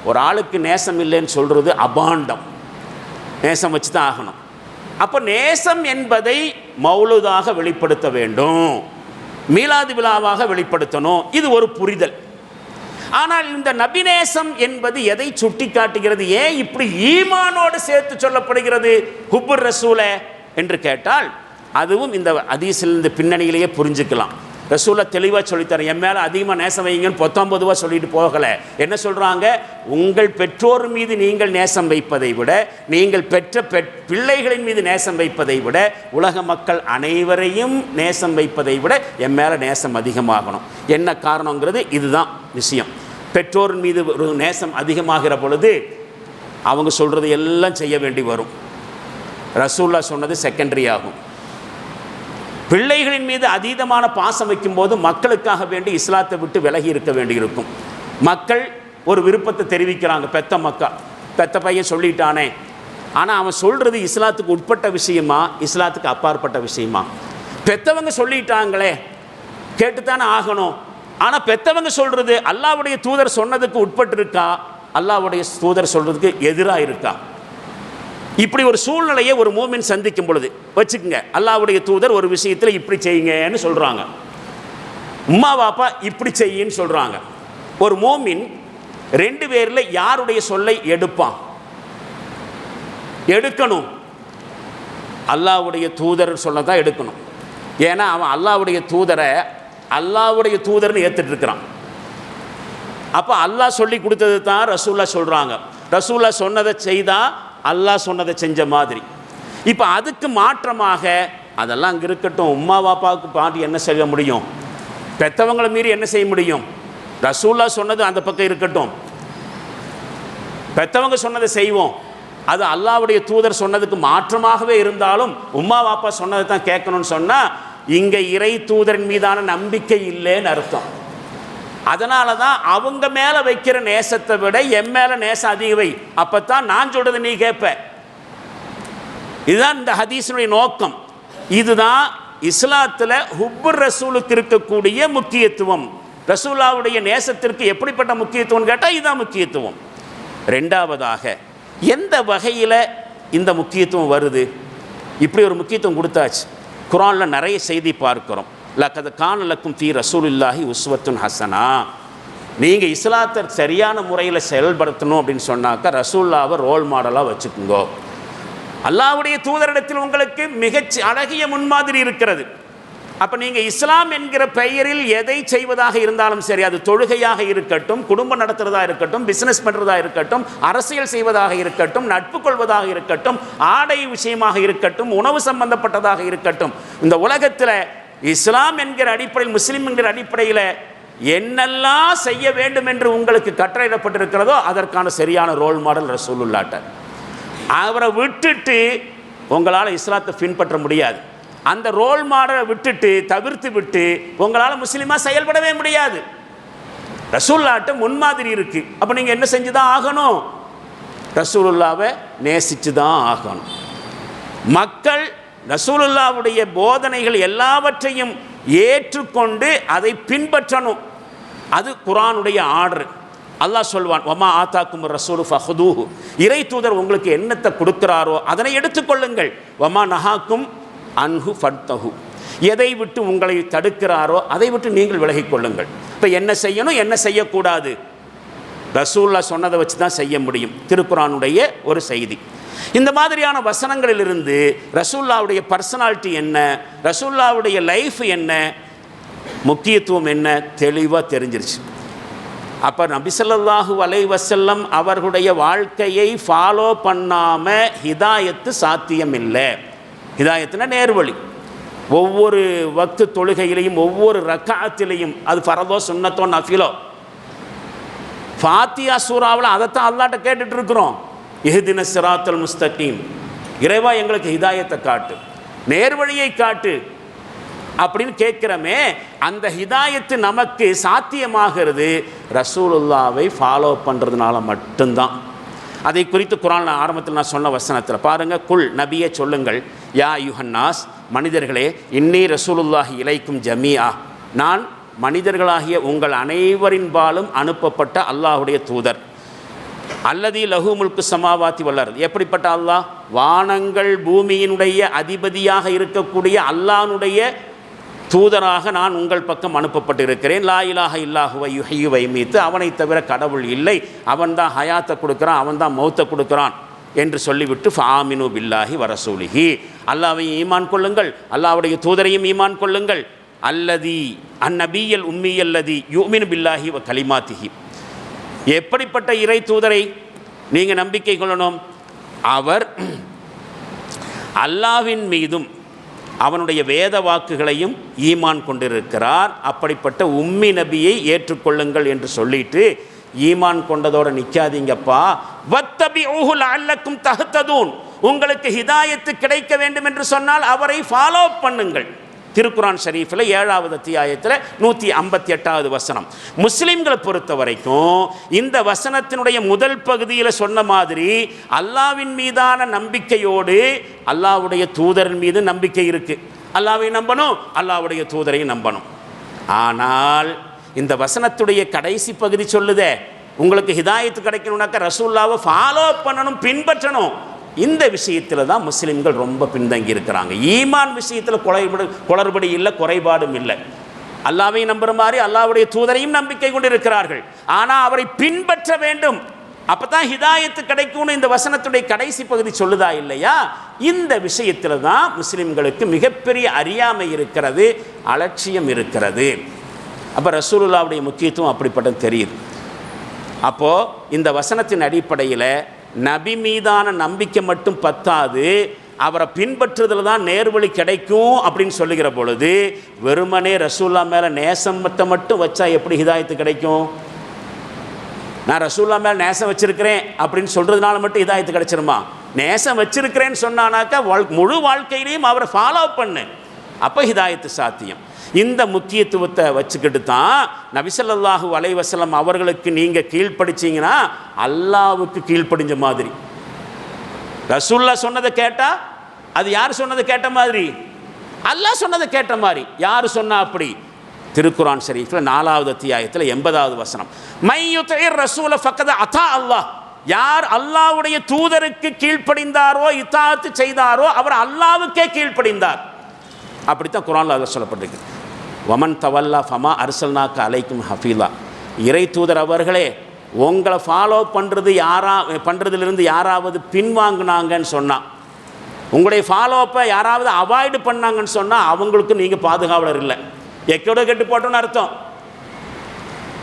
Speaker 1: ஒரு ஆளுக்கு நேசம் இல்லைன்னு சொல்றது அபாண்டம். நேசம் வச்சு தான் ஆகணும். அப்போ நேசம் என்பதை மௌலூதாக வெளிப்படுத்த வேண்டும், மீலாது விழாவாக வெளிப்படுத்தணும். இது ஒரு புரிதல். ஆனால் இந்த நபிநேசம் என்பது எதை சுட்டி காட்டுகிறது? ஏன் இப்படி ஈமானோடு சேர்த்து சொல்லப்படுகிறது ஹுப்புர் ரசூல என்று கேட்டால், அதுவும் இந்த ஹதீஸில் இந்த பின்னணியிலேயே புரிஞ்சுக்கலாம். ரசூலை தெளிவாக சொல்லித்தரேன், என் மேலே அதிகமாக நேசம் வைங்கன்னு 19 சொல்லிட்டு போகலை. என்ன சொல்கிறாங்க? உங்கள் பெற்றோர் மீது நீங்கள் நேசம் வைப்பதை விட, நீங்கள் பெற்ற பிள்ளைகளின் மீது நேசம் வைப்பதை விட, உலக மக்கள் அனைவரையும் நேசம் வைப்பதை விட என் மேலே நேசம் அதிகமாகணும். என்ன காரணங்கிறது இதுதான் விஷயம். பெற்றோர் மீது ஒரு நேசம் அதிகமாகிற பொழுது அவங்க சொல்கிறது எல்லாம் செய்ய வேண்டி வரும். ரசூல்லா சொன்னது செகண்டரி ஆகும். பிள்ளைகளின் மீது அதீதமான பாசம் வைக்கும்போது மக்களுக்காக வேண்டி இஸ்லாத்தை விட்டு விலகி இருக்க வேண்டியிருக்கும். மக்கள் ஒரு விருப்பத்தை தெரிவிக்கிறாங்க, பெத்த பையன் சொல்லிட்டானே, ஆனால் அவன் சொல்கிறது இஸ்லாத்துக்கு உட்பட்ட விஷயமா இஸ்லாத்துக்கு அப்பாற்பட்ட விஷயமா? பெத்தவங்க சொல்லிட்டாங்களே, கேட்டுத்தானே ஆகணும். ஆனால் பெத்தவங்க சொல்கிறது அல்லாஹ்வுடைய தூதர் சொன்னதுக்கு உட்பட்டு இருக்கா, அல்லாஹ்வுடைய தூதர் சொல்கிறதுக்கு எதிராக இருக்கா? இப்படி ஒரு சூழ்நிலையை ஒரு மூமின் சந்திக்கும் பொழுது வச்சுக்கோங்க, அல்லாஹ்வுடைய தூதர் ஒரு விஷயத்தில் இப்படி செய்யுங்கன்னு சொல்கிறாங்க, உம்மா பாப்பா இப்படி செய்யின்னு சொல்கிறாங்க. ஒரு மூமின் ரெண்டு பேரில் யாருடைய சொல்லை எடுக்கணும்? அல்லாஹ்வுடைய தூதர் சொல்ல தான் எடுக்கணும். ஏன்னா அவன் அல்லாஹ்வுடைய தூதரை அல்லாஹ்வுடைய தூதர்னு ஏற்றுட்டு இருக்கிறான். அப்போ அல்லாஹ் சொல்லி கொடுத்தது தான் ரசூல்லா சொல்கிறாங்க. ரசூல்லா சொன்னதை செய்தால் அல்லாஹ் சொன்னதை செஞ்ச மாதிரி. இப்போ அதுக்கு மாற்றமாக அதெல்லாம் அங்கே இருக்கட்டும், உம்மா பாப்பாவுக்கு பாட்டி என்ன செய்ய முடியும்? பெற்றவங்களை மீறி என்ன செய்ய முடியும்? ரசூல்லா சொன்னது அந்த பக்கம் இருக்கட்டும், பெற்றவங்க சொன்னதை செய்வோம். அது அல்லாஹ்வுடைய தூதர் சொன்னதுக்கு மாற்றமாகவே இருந்தாலும் உம்மா பாப்பா சொன்னதை தான் கேட்கணும்னு சொன்னால் இங்கே இறை தூதரின் மீதான நம்பிக்கை இல்லைன்னு அர்த்தம். அதனால தான் அவங்க மேலே வைக்கிற நேசத்தை விட என் மேலே நேசம் அதிக வை, அப்போ தான் நான் சொல்கிறது நீ கேட்ப. இதுதான் இந்த ஹதீஸினுடைய நோக்கம். இதுதான் இஸ்லாத்தில் ஹுப்புர் ரசூலுக்கு இருக்கக்கூடிய முக்கியத்துவம். ரசூலாவுடைய நேசத்திற்கு எப்படிப்பட்ட முக்கியத்துவம் கேட்டால் இதுதான் முக்கியத்துவம். ரெண்டாவதாக எந்த வகையில் இந்த முக்கியத்துவம் வருது? இப்படி ஒரு முக்கியத்துவம் கொடுத்தாச்சு. குர்ஆனில் நிறைய செய்தி பார்க்கிறோம். லக்கத் கான லக்கும் ஃபீ ரசூலில்லாஹி உஸ்வத்துன் ஹஸனா. நீங்கள் இஸ்லாத்தை சரியான முறையில் செயல்படுத்தணும் அப்படின்னு சொன்னாக்கா ரசூல்லாவை ரோல் மாடலாக வச்சுக்குங்கோ. அல்லாஹ்வுடைய தூதரிடத்தில் உங்களுக்கு மிகச் அழகிய முன்மாதிரி இருக்கிறது. அப்போ நீங்கள் இஸ்லாம் என்கிற பெயரில் எதை செய்வதாக இருந்தாலும் சரி, அது தொழுகையாக இருக்கட்டும், குடும்பம் நடத்துகிறதா இருக்கட்டும், பிஸ்னஸ் பண்ணுறதா இருக்கட்டும், அரசியல் செய்வதாக இருக்கட்டும், நட்பு கொள்வதாக இருக்கட்டும், ஆடை விஷயமாக இருக்கட்டும், உணவு சம்பந்தப்பட்டதாக இருக்கட்டும், இந்த உலகத்தில் இஸ்லாம் என்கிற அடிப்படையில், முஸ்லீம் என்கிற அடிப்படையில் என்னெல்லாம் செய்ய வேண்டும் என்று உங்களுக்கு கட்டளையிடப்பட்டிருக்கிறதோ அதற்கான சரியான ரோல் மாடல் ரசூலுல்லாஹ். அவரை விட்டுட்டு உங்களால் இஸ்லாத்தை பின்பற்ற முடியாது. அந்த ரோல் மாடலை விட்டுட்டு தவிர்த்து விட்டு உங்களால் முஸ்லீமாக செயல்படவே முடியாது. ரசூலுல்லாஹ்ட்ட முன்மாதிரி இருக்குது. அப்போ நீங்கள் என்ன செஞ்சு தான் ஆகணும்? ரசூலுல்லாவை நேசித்து தான் ஆகணும். மக்கள் ரசூலுல்லாவுடைய போதனைகள் எல்லாவற்றையும் ஏற்றுக்கொண்டு அதை பின்பற்றணும். அது குர்ஆனுடைய ஆர்டர். அல்லாஹ் சொல்வான், வமா ஆத்தாக்கும் ரசூலு ஃபஹுதூஹு. இறை தூதர் உங்களுக்கு என்னத்தை கொடுக்கிறாரோ அதனை எடுத்துக்கொள்ளுங்கள். வமா நஹாக்கும் அன்ஹு ஃபன்தஹு. எதை விட்டு உங்களை தடுக்கிறாரோ அதை விட்டு நீங்கள் விலகிக் கொள்ளுங்கள். இப்போ என்ன செய்யணும், என்ன செய்யக்கூடாது, ரசூல்லா சொன்னதை வச்சு தான் செய்ய முடியும். திருக்குர்ஆனுடைய ஒரு செய்தி. இந்த மாதிரியான வசனங்களிலிருந்து ரசூல்லாவுடைய பர்சனாலிட்டி என்ன, ரசூல்லாவுடைய லைஃப் என்ன, முக்கியத்துவம் என்ன தெளிவாக தெரிஞ்சிருச்சு. அப்போ நபி ஸல்லல்லாஹு அலைஹி வஸல்லம் அவர்களுடைய வாழ்க்கையை ஃபாலோ பண்ணாமல் ஹிதாயத்து சாத்தியமில்லை. ஹிதாயத்துனா நேர்வழி. ஒவ்வொரு வக்து தொழுகையிலையும் ஒவ்வொரு ரக்காத்திலையும், அது ஃபரதோ சுன்னத்தோ நஃபிலோ, ஃபாத்தியா சூராவில் அதைத்தான் அல்லாஹ்ட்ட கேட்டுட்டு இருக்கிறோம். இஹ்தின சிராத்தல் முஸ்தகீம், இறைவா எங்களுக்கு ஹிதாயத்தை காட்டு, நேர்வழியை காட்டு அப்படின்னு கேட்குறமே. அந்த ஹிதாயத்து நமக்கு சாத்தியமாகிறது ரசூலுல்லாவை ஃபாலோ பண்ணுறதுனால மட்டும்தான். அதை குறித்து குர்ஆன் ஆரம்பத்தில் நான் சொன்ன வசனத்தில் பாருங்கள், குல் நபியே சொல்லுங்கள், யா யுஹன்னாஸ் மனிதர்களே, இன்னி ரசூலுல்லாஹி இலைக்கும் ஜமீஆ, நான் மனிதர்களாகிய உங்கள் அனைவரின் பாலும் அனுப்பப்பட்ட அல்லாஹுடைய தூதர். அல்லதி லஹு முல்கு சமாவாத்தி வல்லர், எப்படிப்பட்ட அல்லாஹ்? வானங்கள் பூமியினுடைய அதிபதியாக இருக்கக்கூடிய அல்லாஹ்னுடைய தூதராக நான் உங்கள் பக்கம் அனுப்பப்பட்டிருக்கிறேன். லா இலாஹ இல்லாஹுவ யுஹ்யி வ யுமீத்து, அவனை தவிர கடவுள் இல்லை, அவன்தான் ஹயாத்தை கொடுக்குறான், அவன்தான் மௌத்தை கொடுக்குறான் என்று சொல்லிவிட்டு ஃபாமினு பில்லாஹி வரசூலிஹி, அல்லாஹ்வையும் ஈமான் கொள்ளுங்கள், அல்லாஹ்வுடைய தூதரையும் ஈமான் கொள்ளுங்கள். அல்லதி அந்நபியல் உம்மியல்லதி யுமினு பில்லாஹி வ கலிமாத்திஹி, எப்படிப்பட்ட இறை தூதரை நீங்கள் நம்பிக்கை கொள்ளணும்? அவர் அல்லாஹ்வின் மீதும் அவனுடைய வேத வாக்குகளையும் ஈமான் கொண்டிருக்கிறார். அப்படிப்பட்ட உம்மி நபியை ஏற்றுக்கொள்ளுங்கள் என்று சொல்லிட்டு ஈமான் கொண்டதோடு நிற்காதீங்கப்பா. வத்தபிஊஹு லஅல்லக்கும் தஹ்ததூன், உங்களுக்கு ஹிதாயத்து கிடைக்க வேண்டும் என்று சொன்னால் அவரை ஃபாலோ பண்ணுங்கள். திருக்குரான் ஷரீஃபில் 7வது அத்தியாயத்தில் 158வது வசனம். முஸ்லிம்களை பொறுத்த வரைக்கும் இந்த வசனத்தினுடைய முதல் பகுதியில் சொன்ன மாதிரி அல்லாஹ்வின் மீதான நம்பிக்கையோடு அல்லாஹ்வுடைய தூதரின் மீது நம்பிக்கை இருக்குது. அல்லாஹ்வை நம்பணும், அல்லாஹ்வுடைய தூதரையும் நம்பணும். ஆனால் இந்த வசனத்துடைய கடைசி பகுதி சொல்லுதே, உங்களுக்கு ஹிதாயத்து கிடைக்கணும்னாக்கா ரசூலுல்லாவை ஃபாலோ பண்ணணும், பின்பற்றணும். இந்த விஷயத்தில் தான் முஸ்லிம்கள் ரொம்ப பின்தங்கி இருக்கிறாங்க. ஈமான் விஷயத்தில் குளறுபடி இல்லை, குறைபாடும் இல்லை. அல்லாஹ்வை நம்புற மாதிரி அல்லாஹ்வுடைய தூதரையும் நம்பிக்கை கொண்டு இருக்கிறார்கள். ஆனால் அவரை பின்பற்ற வேண்டும், அப்போ தான் ஹிதாயத்து கிடைக்கும்னு இந்த வசனத்துடைய கடைசி பகுதி சொல்லுதா இல்லையா? இந்த விஷயத்தில் தான் முஸ்லிம்களுக்கு மிகப்பெரிய அறியாமை இருக்கிறது, அலட்சியம் இருக்கிறது. அப்போ ரசூலுல்லாவுடைய முக்கியத்துவம் அப்படிப்பட்டது தெரியுது. அப்போது இந்த வசனத்தின் அடிப்படையில் நபி மீதான நம்பிக்கை மட்டும் பத்தாது, அவரை பின்பற்றுதல் தான் நேர்வழி கிடைக்கும் அப்படின்னு சொல்லுகிற பொழுது வெறுமனே ரசூல்லா மேலே நேசமத்தை மட்டும் வச்சா எப்படி ஹிதாயத்து கிடைக்கும்? நான் ரசூல்லா மேலே நேசம் வச்சிருக்கிறேன் அப்படின்னு சொல்கிறதுனால மட்டும் ஹிதாயத்து கிடைச்சிருமா? நேசம் வச்சிருக்கிறேன்னு சொன்னானாக்கா முழு வாழ்க்கையிலையும் அவரை ஃபாலோ பண்ணு, அப்போ ஹிதாயத்து சாத்தியம். இந்த முக்கியத்துவத்தை வச்சுக்கிட்டு தான் நபி ஸல்லல்லாஹு அலைஹி வஸல்லம் அவர்களுக்கு நீங்கள் கீழ்ப்படிச்சிங்கன்னா அல்லாஹ்வுக்கு கீழ்ப்படிஞ்ச மாதிரி. ரசூல்லா சொன்னதை கேட்டால் அது யார் சொன்னதை கேட்ட மாதிரி? அல்லாஹ் சொன்னதை கேட்ட மாதிரி. யார் சொன்னா அப்படி? திருக்குரான் ஷரீஃபில் 4வது அத்தியாயத்தில் 80வது வசனம், மை யுதஇர் ரசூல ஃபக்கத அதா அல்லாஹ், யார் அல்லாஹ்வுடைய தூதருக்கு கீழ்ப்படிந்தாரோ இத்தாஅத்து செய்தாரோ அவர் அல்லாஹ்வுக்கே கீழ்ப்படிந்தார். அப்படித்தான் குர்ஆனில் அதில் சொல்லப்பட்டிருக்கு. வமன் தவல்லா ஃபமா அர்சல்னாக்க அலைக்கும் ஹஃபீலா, இறை தூதர் அவர்களே உங்களை ஃபாலோ பண்ணுறதுலேருந்து யாராவது பின்வாங்கினாங்கன்னு சொன்னால், உங்களுடைய ஃபாலோப்பை யாராவது அவாய்டு பண்ணாங்கன்னு சொன்னால் அவங்களுக்கு நீங்கள் பாதுகாவலர் இல்லை, எக்கோட கெட்டு போட்டோன்னு அர்த்தம்.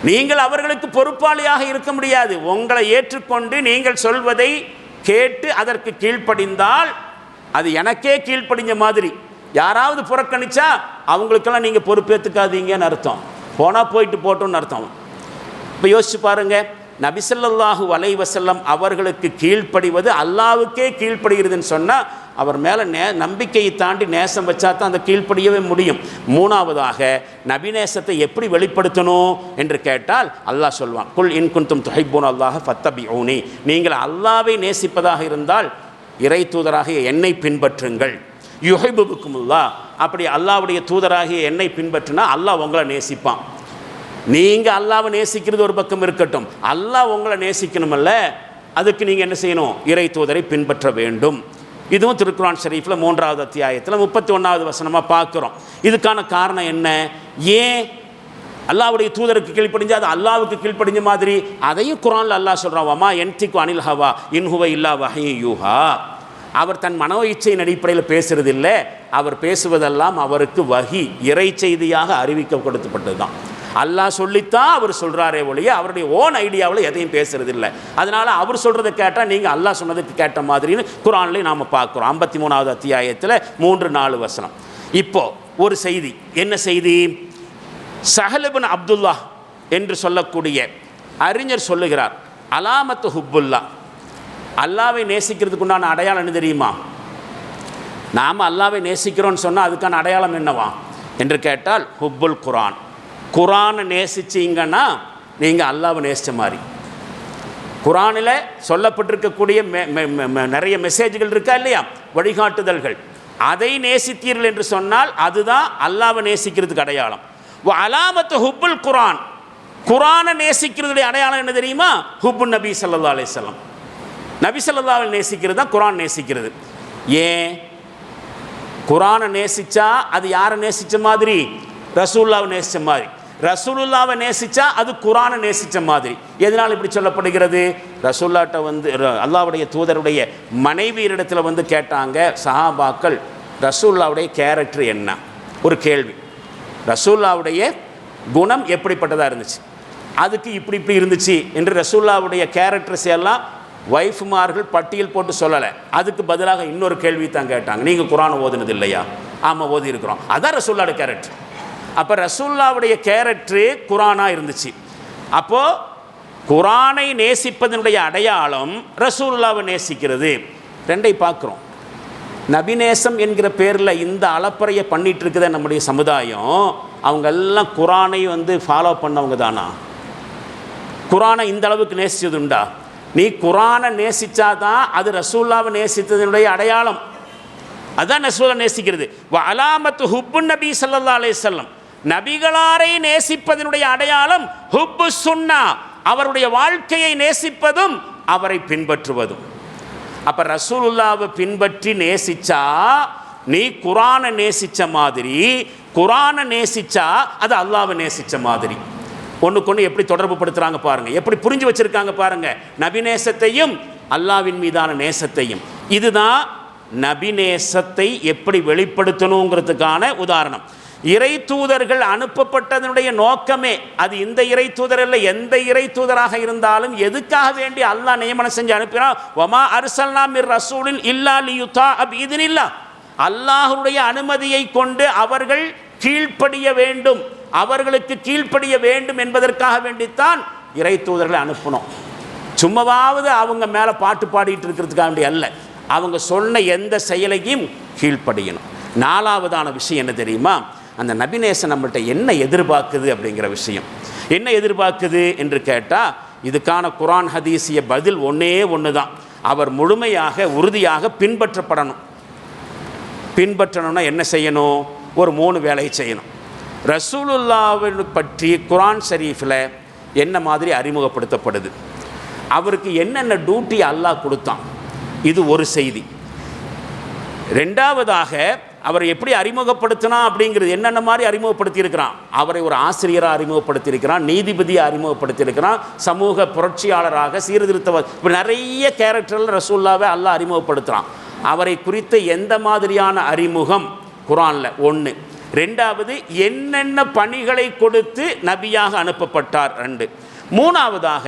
Speaker 1: நீங்கள் அவர்களுக்கு பொறுப்பாளியாக இருக்க முடியாது. உங்களை ஏற்றுக்கொண்டு நீங்கள் சொல்வதை கேட்டு அதற்கு கீழ்ப்படிந்தால் அது எனக்கே கீழ்ப்படிஞ்ச மாதிரி. யாராவது புறக்கணிச்சா அவங்களுக்கெல்லாம் நீங்கள் பொறுப்பேற்றுக்காதீங்கன்னு அர்த்தம், போனால் போயிட்டு போட்டோன்னு அர்த்தம். இப்போ யோசிச்சு பாருங்கள், நபி ஸல்லல்லாஹு அலைஹி வஸல்லம் அவர்களுக்கு கீழ்ப்படிவது அல்லாஹ்வுக்கே கீழ்ப்படுகிறதுன்னு சொன்னால் அவர் மேலே நம்பிக்கையை தாண்டி நேசம் வச்சா தான் அந்த கீழ்ப்படியவே முடியும். 3வதாக நபிநேசத்தை எப்படி வெளிப்படுத்தணும் என்று கேட்டால் அல்லாஹ் சொல்வான், குல் இன் குன்தும் துஹிப்பூன அல்லாஹ ஃபத்தபிஊனி, நீங்கள் அல்லாஹ்வை நேசிப்பதாக இருந்தால் இறை தூதராகிய என்னை பின்பற்றுங்கள். யுஹிப்புக்குமுல்லாஹ், அப்படி அல்லாஹ்வுடைய தூதராகிய என்னை பின்பற்றினா அல்லாஹ் உங்களை நேசிப்பான். நீங்கள் அல்லாஹ்வை நேசிக்கிறது ஒரு பக்கம் இருக்கட்டும், அல்லாஹ் உங்களை நேசிக்கணுமல்ல, அதுக்கு நீங்கள் என்ன செய்யணும்? இறை தூதரை பின்பற்ற வேண்டும். இதுவும் திருக்குரான் ஷரீஃபில் 3வது அத்தியாயத்தில் 31வது வசனமாக பார்க்குறோம். இதுக்கான காரணம் என்ன? ஏன் அல்லாஹ்வுடைய தூதருக்கு கீழ்ப்படிஞ்சா அது அல்லாஹ்வுக்கு கீழ்ப்படிஞ்ச மாதிரி? அதையும் குர்ஆனில் அல்லாஹ் சொல்கிறான், வமா யன்திகு அனில் ஹவா இன் ஹுவ இல்லா வஹ்யு யூஹா, அவர் தன் மனோ இச்சையின் அடிப்படையில் பேசுறதில்லை. அவர் பேசுவதெல்லாம் அவருக்கு வஹி, இறை செய்தியாக அறிவிக்க கொடுக்கப்பட்டது தான். அல்லாஹ் சொல்லித்தான் அவர் சொல்கிறாரே ஒழிய அவருடைய ஓன் ஐடியாவில் எதையும் பேசுறதில்லை. அதனால் அவர் சொல்கிறத கேட்டால் நீங்கள் அல்லாஹ் சொன்னதுக்கு கேட்ட மாதிரின்னு குர்ஆன்லேயே நாம் பார்க்குறோம். 53வது அத்தியாயத்தில் 3-4 வசனம். இப்போது ஒரு செய்தி, என்ன செய்தி? சஹல் இப்னு அப்துல்லா என்று சொல்லக்கூடிய அறிஞர் சொல்லுகிறார், அலாமத்து ஹுப்புல்லா, அல்லாவை நேசிக்கிறதுக்கு உண்டான அடையாளம் என்ன தெரியுமா? நாம் அல்லாவை நேசிக்கிறோன்னு சொன்னால் அதுக்கான அடையாளம் என்னவா என்று கேட்டால் ஹுப்புல் குர்ஆன். குர்ஆனை நேசிச்சிங்கன்னா நீங்கள் அல்லாவை நேசித்த மாதிரி. குர்ஆனில் சொல்லப்பட்டிருக்கக்கூடிய நிறைய மெசேஜ்கள் இருக்கா இல்லையா, வழிகாட்டுதல்கள், அதை நேசித்தீர்கள் என்று சொன்னால் அதுதான் அல்லாவை நேசிக்கிறதுக்கு அடையாளம். அலாமத்து ஹுப்புல் குர்ஆன், குர்ஆனை நேசிக்கிறதுடைய அடையாளம் என்ன தெரியுமா? ஹுப்பு நபி ஸல்லல்லாஹு அலைஹி வஸல்லம், நபி ஸல்லல்லாஹு அலைஹி நேசிக்கிறது தான் குர்ஆன் நேசிக்கிறது. ஏன்? குர்ஆனை நேசித்தா அது யாரை நேசித்த மாதிரி? ரசூலுல்லாவை நேசித்த மாதிரி. ரசூலுல்லாவை நேசித்தா அது குர்ஆனை நேசித்த மாதிரி. எதனால் இப்படி சொல்லப்படுகிறது? ரசூலுல்லாட்ட அல்லாஹ்வுடைய தூதருடைய மனைவியரிடத்தில் கேட்டாங்க சஹாபாக்கள், ரசூலுல்லாவுடைய கேரக்டர் என்ன? ஒரு கேள்வி. ரசூலுல்லாவுடைய குணம் எப்படிப்பட்டதாக இருந்துச்சு, அதுக்கு இப்படி இப்படி இருந்துச்சு என்று ரசூலுல்லாவுடைய கேரக்டர்ஸ் எல்லாம் வைஃப்மார்கள் பட்டியல் போட்டு சொல்லலை. அதுக்கு பதிலாக இன்னொரு கேள்வி தான் கேட்டாங்க, நீங்கள் குர்ஆனை ஓதுனது இல்லையா? ஆமாம் ஓதி இருக்கிறோம். அதான் ரசூலுல்லாவுடைய கேரக்டர். அப்போ ரசூலுல்லாவுடைய கேரக்டரு குர்ஆனாக இருந்துச்சு. அப்போது குர்ஆனை நேசிப்பதனுடைய அடையாளம் ரசூலுல்லாவை நேசிக்கிறது. ரெண்டை பார்க்குறோம். நபிநேசம் என்கிற பேரில் இந்த அலப்பறையை பண்ணிகிட்டு இருக்குத நம்முடைய சமுதாயம், அவங்க எல்லாம் குர்ஆனை ஃபாலோ பண்ணவங்க தானா? குர்ஆனை இந்த அளவுக்கு நேசித்தது உண்டா? நீ குர்ஆனை நேசித்தாதான் அது ரசூலுல்லாவை நேசித்ததனுடைய அடையாளம். அதுதான் ரசூலுல்லாஹ் நேசிக்கிறது. அலாமத்து ஹுப்பு நபி ஸல்லல்லாஹு அலைஹி வஸல்லம், நபிகளாரை நேசிப்பதனுடைய அடையாளம் ஹுப்பு சுன்னா, அவருடைய வாழ்க்கையை நேசிப்பதும் அவரை பின்பற்றுவதும். அப்போ ரசூலுல்லாவை பின்பற்றி நேசிச்சா நீ குர்ஆனை நேசித்த மாதிரி, குர்ஆனை நேசிச்சா அது அல்லாஹ்வை நேசித்த மாதிரி. ஒன்றுக்கு ஒன்று எப்படி தொடர்பு படுத்துகிறாங்க பாருங்கள், எப்படி புரிஞ்சு வச்சுருக்காங்க பாருங்கள், நபிநேசத்தையும் அல்லாஹ்வின் மீதான நேசத்தையும். இதுதான் நபிநேசத்தை எப்படி வெளிப்படுத்தணுங்கிறதுக்கான உதாரணம். இறை தூதர்கள் அனுப்பப்பட்டதனுடைய நோக்கமே அது. இந்த இறை தூதர் இல்லை, எந்த இறை தூதராக இருந்தாலும் எதுக்காக வேண்டி அல்லாஹ் நியமனம் செஞ்சு அனுப்பினான்? வமா அர்சல்னா மிர் ரசூலின் இல்லா லியுதா பிஇذنில்லாஹ், அல்லாஹ்வுடைய அனுமதியை கொண்டு அவர்கள் கீழ்ப்படிய வேண்டும், அவர்களுக்கு கீழ்ப்படிய வேண்டும் என்பதற்காக வேண்டித்தான் இறை தூதர்களை அனுப்பணும். சும்மாவது அவங்க மேலே பாட்டு பாடிட்டு இருக்கிறதுக்காக வேண்டி அல்ல, அவங்க சொன்ன எந்த செயலையும் கீழ்ப்படியணும். 4வதான விஷயம் என்ன தெரியுமா? அந்த நபிநேசம் நம்மள்கிட்ட என்ன எதிர்பார்க்குது அப்படிங்கிற விஷயம். என்ன எதிர்பார்க்குது என்று கேட்டால் இதுக்கான குர்ஆன் ஹதீஸிய பதில் ஒன்றே ஒன்று தான். அவர் முழுமையாக உறுதியாக பின்பற்றப்படணும். பின்பற்றணும்னா என்ன செய்யணும்? ஒரு 3 வேலையை செய்யணும். ரசூலுல்லாவை பற்றி குர்ஆன் ஷரீஃபில் என்ன மாதிரி அறிமுகப்படுத்தப்படுது, அவருக்கு என்னென்ன டியூட்டி அல்லாஹ் கொடுத்தான், இது ஒரு செய்தி. 2வதாக அவரை எப்படி அறிமுகப்படுத்தினா அப்படிங்கிறது, என்னென்ன மாதிரி அறிமுகப்படுத்தியிருக்கிறான். அவரை ஒரு ஆசிரியராக அறிமுகப்படுத்தியிருக்கிறான், நீதிபதியாக அறிமுகப்படுத்தியிருக்கிறான், சமூக புரட்சியாளராக, சீர்திருத்தவாதி, இப்படி நிறைய கேரக்டரில் ரசூலுல்லாவை அல்லாஹ் அறிமுகப்படுத்துகிறான். அவரை குறித்த எந்த மாதிரியான அறிமுகம் குர்ஆனில் 1. 2வது என்னென்ன பணிகளை கொடுத்து நபியாக அனுப்பப்பட்டார் 2. 3வதாக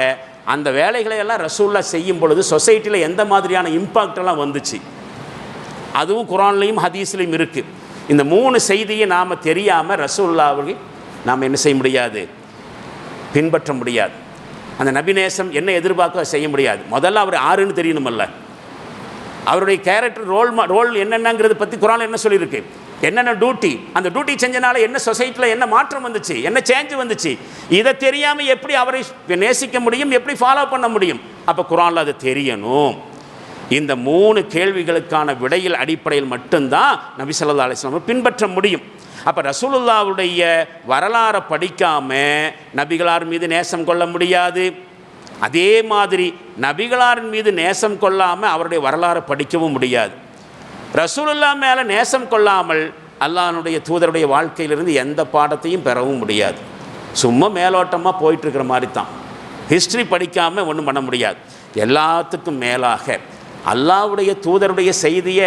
Speaker 1: அந்த வேலைகளை எல்லாம் ரசூலுல்லாஹ் செய்யும் பொழுது சொசைட்டியில் எந்த மாதிரியான இம்பாக்டெல்லாம் வந்துச்சு, அதுவும் குர்ஆன்லையும் ஹதீஸ்லையும் இருக்குது. இந்த 3 செய்தியை நாம் தெரியாமல் ரசூலுல்லாஹ்வை நாம் என்ன செய்ய முடியாது? பின்பற்ற முடியாது. அந்த நபிநேசம் என்ன எதிர்பார்க்க செய்ய முடியாது. முதல்ல அவர் யாருன்னு தெரியணுமல்ல, அவருடைய கேரக்டர் ரோல் என்னென்னங்கிறத பற்றி குர்ஆன் என்ன சொல்லியிருக்கு, என்னென்ன டியூட்டி, அந்த டியூட்டி செஞ்சனால என்ன சொசைட்டியில் என்ன மாற்றம் வந்துச்சு, என்ன சேஞ்ச் வந்துச்சு, இதை தெரியாமல் எப்படி அவரை நேசிக்க முடியும், எப்படி ஃபாலோ பண்ண முடியும்? அப்போ குர்ஆனில் அது தெரியணும். இந்த 3 கேள்விகளுக்கான விடையில் அடிப்படையில் மட்டும்தான் நபி ஸல்லல்லாஹு அலைஹி வஸல்லம் பின்பற்ற முடியும். அப்போ ரசூலுல்லாவுடைய வரலாறை படிக்காமல் நபிகளார் மீது நேசம் கொள்ள முடியாது. அதே மாதிரி நபிகளாரின் மீது நேசம் கொள்ளாமல் அவருடைய வரலாறை படிக்கவும் முடியாது. ரசூலுல்லா மேலே நேசம் கொள்ளாமல் அல்லாஹ்வுடைய தூதருடைய வாழ்க்கையிலிருந்து எந்த பாடத்தையும் பெறவும் முடியாது. சும்மா மேலோட்டமாக போயிட்டுருக்கிற மாதிரி தான். ஹிஸ்ட்ரி படிக்காமல் ஒன்றும் பண்ண முடியாது. எல்லாத்துக்கும் மேலாக அல்லாஹ்வுடைய தூதருடைய செய்தியை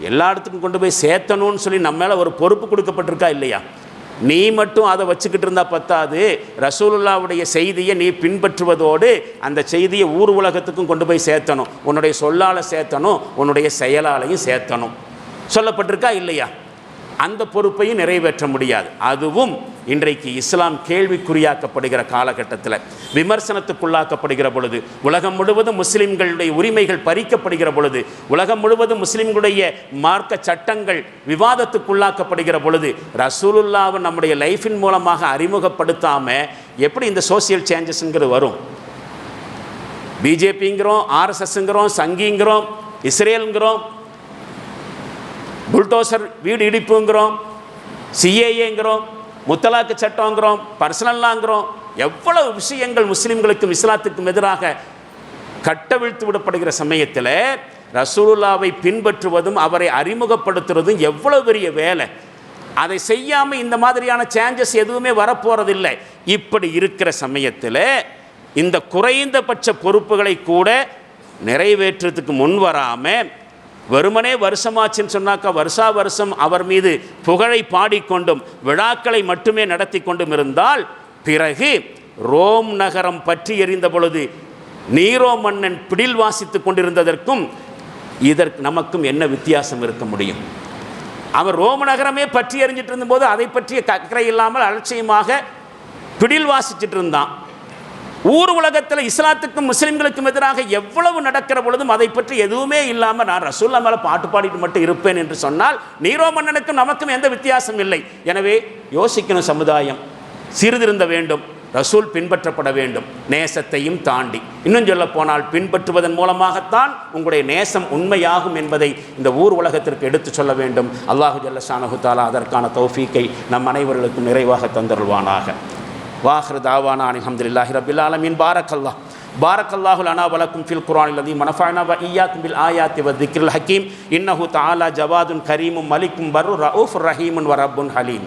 Speaker 1: எல்லா இடத்துக்கும் கொண்டு போய் சேர்த்தணும்னு சொல்லி நம்ம மேலே ஒரு பொறுப்பு கொடுக்கப்பட்டிருக்கா இல்லையா? நீ மட்டும் அதை வச்சுக்கிட்டு இருந்தால் பத்தாது, ரசூலுல்லாவுடைய செய்தியை நீ பின்பற்றுவதோடு அந்த செய்தியை ஊர் உலகத்துக்கும் கொண்டு போய் சேர்த்தணும். உன்னுடைய சொல்லால் சேர்த்தணும், உன்னுடைய செயலாலையும் சேர்த்தணும். சொல்லப்பட்டிருக்கா இல்லையா? அந்த பொறுப்பையும் நிறைவேற்ற முடியாது. அதுவும் இன்றைக்கு இஸ்லாம் கேள்விக்குறியாக்கப்படுகிற காலகட்டத்தில், விமர்சனத்துக்குள்ளாக்கப்படுகிற பொழுது, உலகம் முழுவதும் முஸ்லிம்களுடைய உரிமைகள் பறிக்கப்படுகிற பொழுது, உலகம் முழுவதும் முஸ்லிம்களுடைய மார்க்க சட்டங்கள் விவாதத்துக்குள்ளாக்கப்படுகிற பொழுது, ரசூலுல்லாவை நம்முடைய லைஃபின் மூலமாக அறிமுகப்படுத்தாமல் எப்படி இந்த சோசியல் சேஞ்சஸ்ங்கிறது வரும்? பிஜேபிங்கிறோம், ஆர்எஸ்எஸ்ங்கிறோம், சங்கிங்கிறோம், இஸ்ரேலுங்கிறோம், புல்டோசர் வீடு இடிப்புங்கிறோம், சிஏஏங்கிறோம், முத்தலாக்கு சட்டங்கிறோம், பர்சனல்லாங்கிறோம். எவ்வளவு விஷயங்கள் முஸ்லிம்களுக்கும் இஸ்லாத்துக்கும் எதிராக கட்டவிழ்த்து விடப்படுகிற சமயத்தில் ரசூலுல்லாவை பின்பற்றுவதும் அவரை அறிமுகப்படுத்துவதும் எவ்வளவு பெரிய வேலை. அதை செய்யாமல் இந்த மாதிரியான சேஞ்சஸ் எதுவுமே வரப்போறதில்லை. இப்படி இருக்கிற சமயத்தில் இந்த குறைந்தபட்ச பொறுப்புகளை கூட நிறைவேற்றத்துக்கு முன் வராமல் வெறுமனே வருஷமாச்சுன்னு சொன்னாக்கா வருஷா வருஷம் அவர் மீது புகழை பாடிக்கொண்டும் விழாக்களை மட்டுமே நடத்தி கொண்டும் இருந்தால், பிறகு ரோம் நகரம் பற்றி எறிந்த பொழுது நீரோ மன்னன் பிடில் வாசித்து கொண்டிருந்ததற்கும் இதற்கு நமக்கும் என்ன வித்தியாசம் இருக்க முடியும்? அவர் ரோம நகரமே பற்றி எறிஞ்சிட்டு இருந்தபோது அதை பற்றிய அக்கறை இல்லாமல் அலட்சியமாக பிடில் வாசிச்சுட்டு இருந்தான். ஊர் உலகத்தில் இஸ்லாத்துக்கும் முஸ்லிம்களுக்கும் எதிராக எவ்வளவு நடக்கிற பொழுதும் அதை பற்றி எதுவுமே இல்லாமல் நான் ரசூலுல்லாஹ் மேலே பாட்டு பாடிட்டு மட்டும் இருப்பேன் என்று சொன்னால் நீரோ மன்னனுக்கும் நமக்கும் எந்த வித்தியாசம் இல்லை. எனவே யோசிக்கணும், சமுதாயம் சீர்திருந்த வேண்டும், ரசூல் பின்பற்றப்பட வேண்டும், நேசத்தையும் தாண்டி. இன்னும் சொல்ல போனால் பின்பற்றுவதன் மூலமாகத்தான் உங்களுடைய நேசம் உண்மையாகும் என்பதை இந்த ஊர் உலகத்திற்கு எடுத்து சொல்ல வேண்டும். அல்லாஹு ஜல்ல ஷானஹு தஆலா அதற்கான தௌஃபீக்கை நம் அனைவர்களுக்கும் நிறைவாக தந்தருள்வானாக. வாஹிரு தாவானா அல்ஹம்துலில்லாஹி ரப்பில் ஆலமீன். பாரக்கல்லாஹு லனா வலக்கும் ஃபில் குர்ஆனில் லதீம் வனஃபஅனா வ இய்யாக்கும் பில் ஆயாத்தி வ திக்ரில் ஹக்கீம். இன்னஹு தஆலா ஜவாதுன் கரீமும் மலிக்கும் பர்ரு ரഊஃபுர் ரஹீமுன் வ ரப்புன் ஹலீம்.